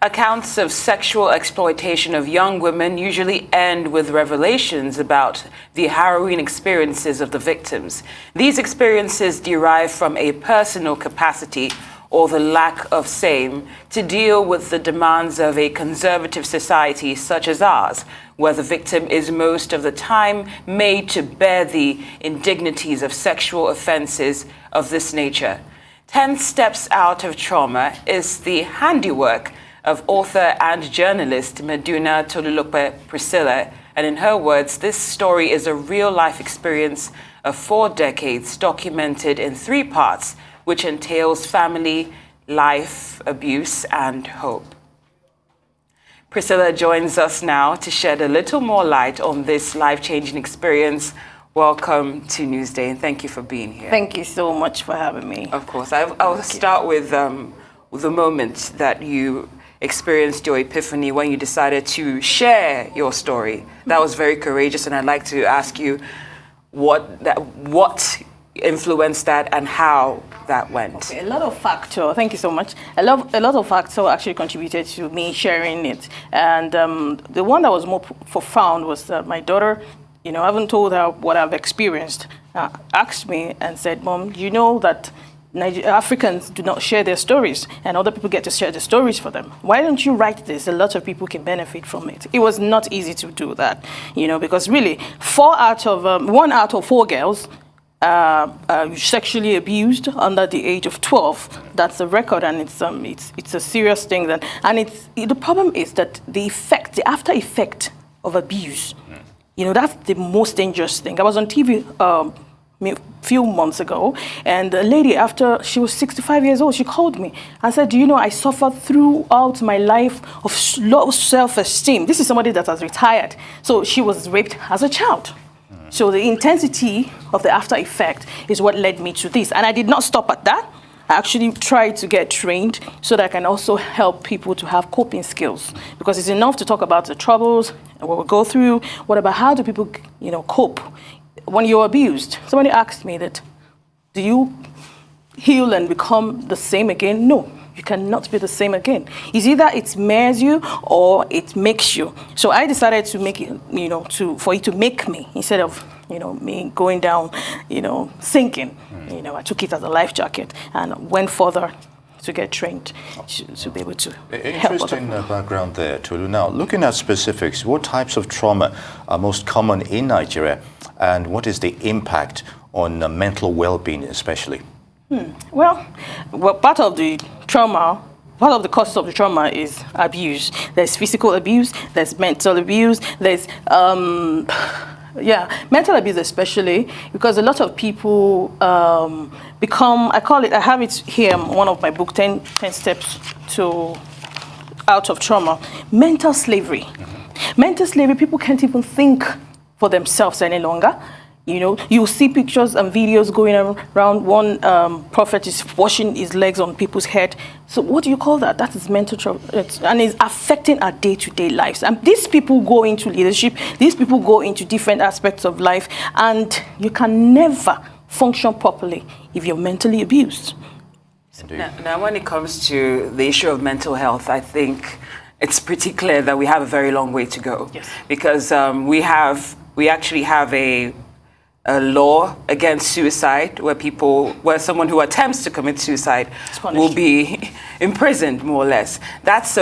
Accounts of sexual exploitation of young women usually end with revelations about the harrowing experiences of the victims. These experiences derive from a personal capacity or the lack of same to deal with the demands of a conservative society such as ours, where the victim is most of the time made to bear the indignities of sexual offenses of this nature. 10 Steps Out of Trauma is the handiwork of author and journalist Meduna Tolulope Priscilla, and in her words, this story is a real-life experience of 4 decades documented in 3 parts, which entails family, life, abuse, and hope. Priscilla joins us now to shed a little more light on this life-changing experience. Welcome to Newsday, and thank you for being here. Thank you so much for having me. Of course. I'll start with the moment that you experienced your epiphany when you decided to share your story. That was very courageous, and I'd like to ask you what influenced that and how that went. Okay, a lot of factors. Thank you so much. A lot of factors actually contributed to me sharing it, and the one that was more profound was that my daughter, I haven't told her what I've experienced, asked me and said, "Mom, you know that Africans do not share their stories, and other people get to share the stories for them. Why don't you write this? A lot of people can benefit from it." It was not easy to do that, because really, 1 out of 4 girls sexually abused under the age of 12. That's a record, and it's a serious thing. The problem is that the after effect of abuse, that's the most dangerous thing. I was on TV a few months ago, and a lady, after she was 65 years old, she called me and said, "Do you know I suffered throughout my life of low self-esteem?" This is somebody that has retired. So she was raped as a child. So the intensity of the after effect is what led me to this. And I did not stop at that. I actually tried to get trained so that I can also help people to have coping skills. Because it's enough to talk about the troubles and what we go through. What about how do people, cope when you're abused? Somebody asked me that, do you heal and become the same again? No. You cannot be the same again. It's either it mares you or it makes you. So I decided to make it, for it to make me, instead of, me going down, sinking. I took it as a life jacket and went further to get trained to be able to help. Interesting background there, Tolu. Now, looking at specifics, what types of trauma are most common in Nigeria, and what is the impact on mental well-being especially? Well, part of the causes of the trauma is abuse. There's physical abuse, there's mental abuse, there's mental abuse especially, because a lot of people I have it here in one of my book, 10 Steps Out of Trauma, mental slavery. Mental slavery, people can't even think for themselves any longer. You see pictures and videos going around. One prophet is washing his legs on people's head. So what do you call that? That is mental trauma, and it's affecting our day-to-day lives. And these people go into leadership. These people go into different aspects of life, and you can never function properly if you're mentally abused. Now, when it comes to the issue of mental health, I think it's pretty clear that we have a very long way to go. Yes. Because we actually have a law against suicide, where someone who attempts to commit suicide will be imprisoned, more or less. That's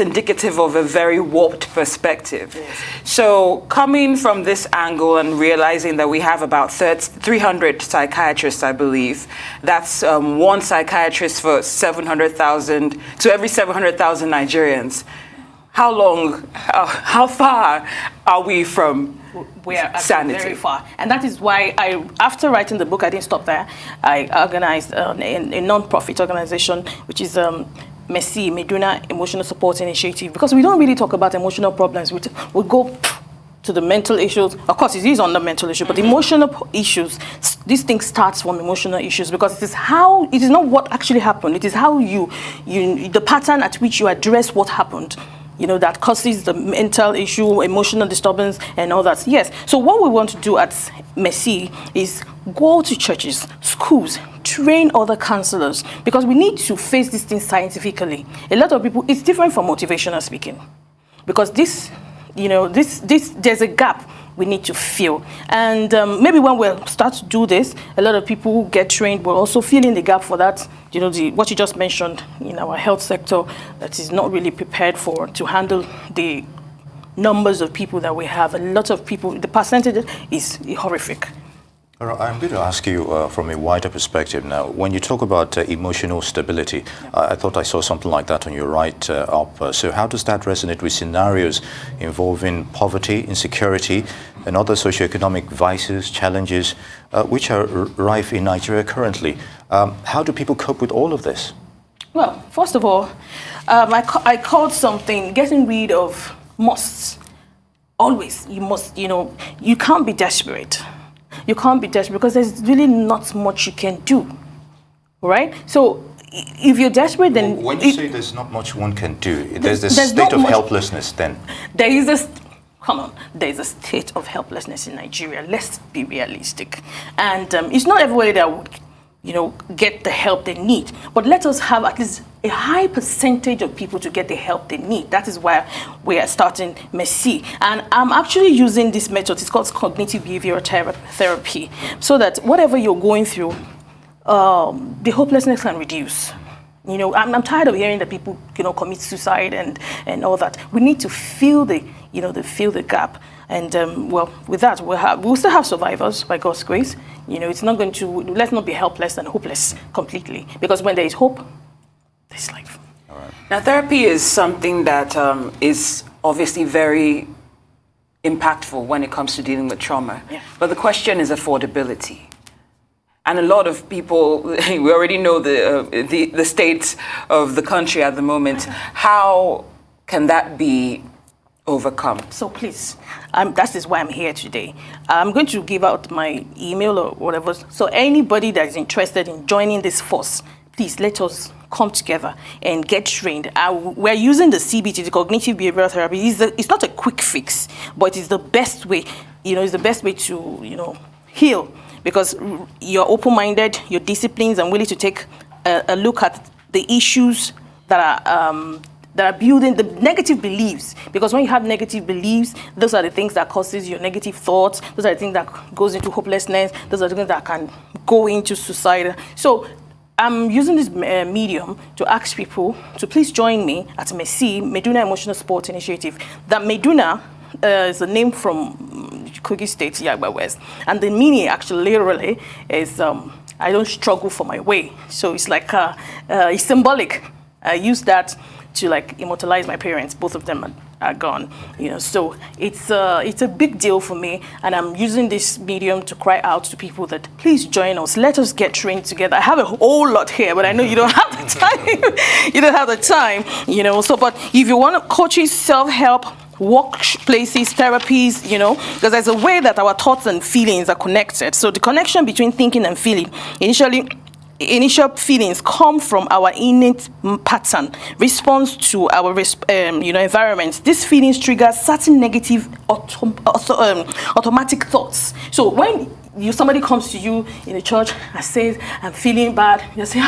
indicative of a very warped perspective. Yes. So coming from this angle and realizing that we have about 300 psychiatrists, I believe, that's 1 psychiatrist for 700,000 to every 700,000 Nigerians. How far are we from we are sanity? Very far. And that is why after writing the book, I didn't stop there. I organized a non-profit organization, which is MESI, Meduna Emotional Support Initiative, because we don't really talk about emotional problems. We go to the mental issues. Of course, it is on the mental issue, but emotional issues, this thing starts from emotional issues, because it is not what actually happened. It is how the pattern at which you address what happened that causes the mental issue, emotional disturbance, and all that. Yes. So what we want to do at Mercy is go to churches, schools, train other counselors, because we need to face these things scientifically. A lot of people, it's different from motivational speaking, because this, there's a gap we need to fill. And maybe when we start to do this, a lot of people who get trained will also fill in the gap for that, what you just mentioned in our health sector that is not really prepared to handle the numbers of people that we have. A lot of people, the percentage is horrific. I'm going to ask you from a wider perspective now. When you talk about emotional stability, I thought I saw something like that on your right up. So how does that resonate with scenarios involving poverty, insecurity, and other socioeconomic vices, challenges, which are rife in Nigeria currently? How do people cope with all of this? Well, first of all, I called something getting rid of musts. Always, you must, you can't be desperate. You can't be desperate because there's really not much you can do, right? So if you're desperate, then... When you say there's not much one can do, there's a state of helplessness then? There is a state of helplessness in Nigeria. Let's be realistic. And it's not everybody that would, get the help they need. But let us have at least a high percentage of people to get the help they need. That is why we are starting Mercy. And I'm actually using this method. It's called cognitive behavioral therapy. So that whatever you're going through, the hopelessness can reduce. I'm tired of hearing that people, commit suicide and all that. We need to fill the gap. And with that, we'll still have survivors by God's grace. It's not going to, let's not be helpless and hopeless completely. Because when there is hope, there's life. All right. Now, therapy is something that is obviously very impactful when it comes to dealing with trauma. Yeah. But the question is affordability. And a lot of people, we already know the state of the country at the moment. How can that be overcome? So please, that is why I'm here today. I'm going to give out my email or whatever. So anybody that is interested in joining this force, please let us come together and get trained. We're using the CBT, the cognitive behavioral therapy. It's not a quick fix, but it's the best way. It's the best way to heal, because you're open-minded, you're disciplined, and willing to take a look at the issues that are building the negative beliefs. Because when you have negative beliefs, those are the things that causes your negative thoughts. Those are the things that goes into hopelessness. Those are the things that can go into suicide. So I'm using this medium to ask people to please join me at MESI, Meduna Emotional Support Initiative. That Meduna is a name from Kogi State, Yagba West. And the meaning actually literally is I don't struggle for my way. So it's like it's symbolic. I use that to immortalize my parents. Both of them are gone. So it's a big deal for me, and I'm using this medium to cry out to people that please join us. Let us get trained together. I have a whole lot here, but I know you don't have the time. You don't have the time. So, but if you want coaches, self-help, workplaces, therapies, because there's a way that our thoughts and feelings are connected. So the connection between thinking and feeling, initial feelings come from our innate pattern response to our environment. These feelings trigger certain negative automatic thoughts. So when somebody comes to you in the church and says, I'm feeling bad, you say,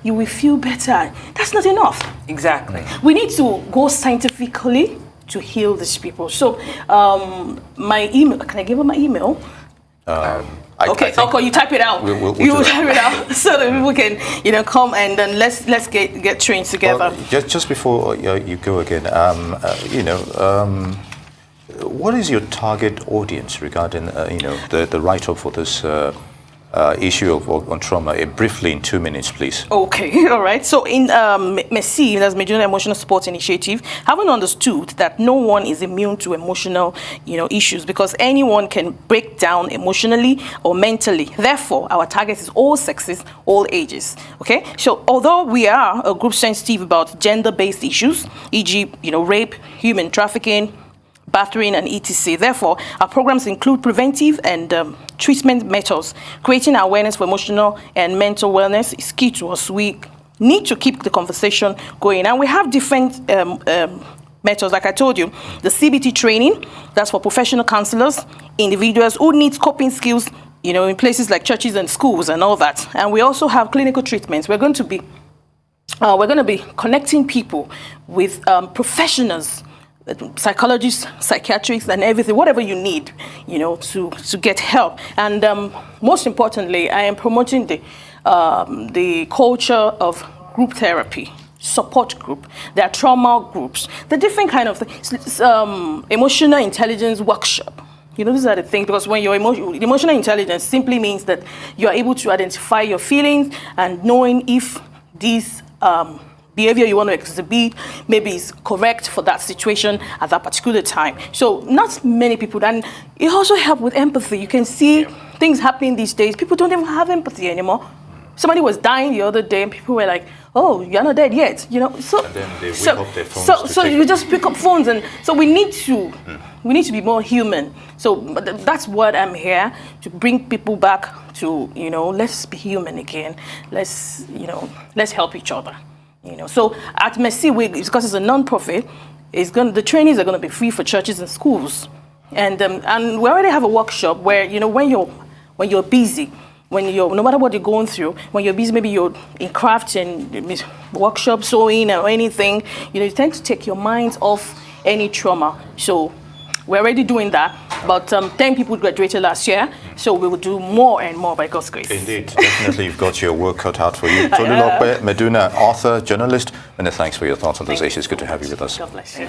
you will feel better. That's not enough. Exactly. We need to go scientifically to heal these people. So my email, can I give her my email? Okay, you type it out. We'll type it out so that people can, come and then let's get trained together. Well, just before you go again, what is your target audience regarding, the write-up for this issue on trauma? Briefly, in 2 minutes, please. Okay, all right. So in MESI, that's Meduna Emotional Support Initiative, haven't understood that no one is immune to emotional, issues, because anyone can break down emotionally or mentally. Therefore, our target is all sexes, all ages. Okay. So although we are a group sensitive about gender-based issues, e.g., rape, human trafficking, bathering, and etc. Therefore, our programs include preventive and treatment methods. Creating awareness for emotional and mental wellness is key to us. We need to keep the conversation going, and we have different methods. Like I told you, the CBT training, that's for professional counselors, individuals who need coping skills, you know, in places like churches and schools and all that. And we also have clinical treatments. We're going to be connecting people with professionals, psychologists, psychiatrists, and everything, whatever you need, you know, to get help. And most importantly, I am promoting the culture of group therapy, support group. There are trauma groups. The different kind of things. Emotional intelligence workshop. You know, these are the things, because when you're emotional intelligence simply means that you are able to identify your feelings and knowing if these behavior you want to exhibit maybe is correct for that situation at that particular time. So not many people, and it also helps with empathy. You can see things happening these days. People don't even have empathy anymore. Somebody was dying the other day and people were like, oh, you're not dead yet, you know. So, and then they whip up their phones so you just pick up phones, and so we need to be more human. So that's what I'm here to bring people back to, you know, let's be human again. Let's help each other. You know, so at Mercy, because it's a non-profit, the trainings are going to be free for churches and schools, and we already have a workshop where, you know, when you're busy, no matter what you're going through, when you're busy, maybe you're in crafts and workshop, sewing or anything, you know, you tend to take your minds off any trauma. So we're already doing that. About 10 people graduated last year, so we will do more and more by God's grace. Indeed, definitely you've got your work cut out for you. Tolulope, Meduna, author, journalist, many thanks for your thoughts on those issues. Good to have you with us. God bless you.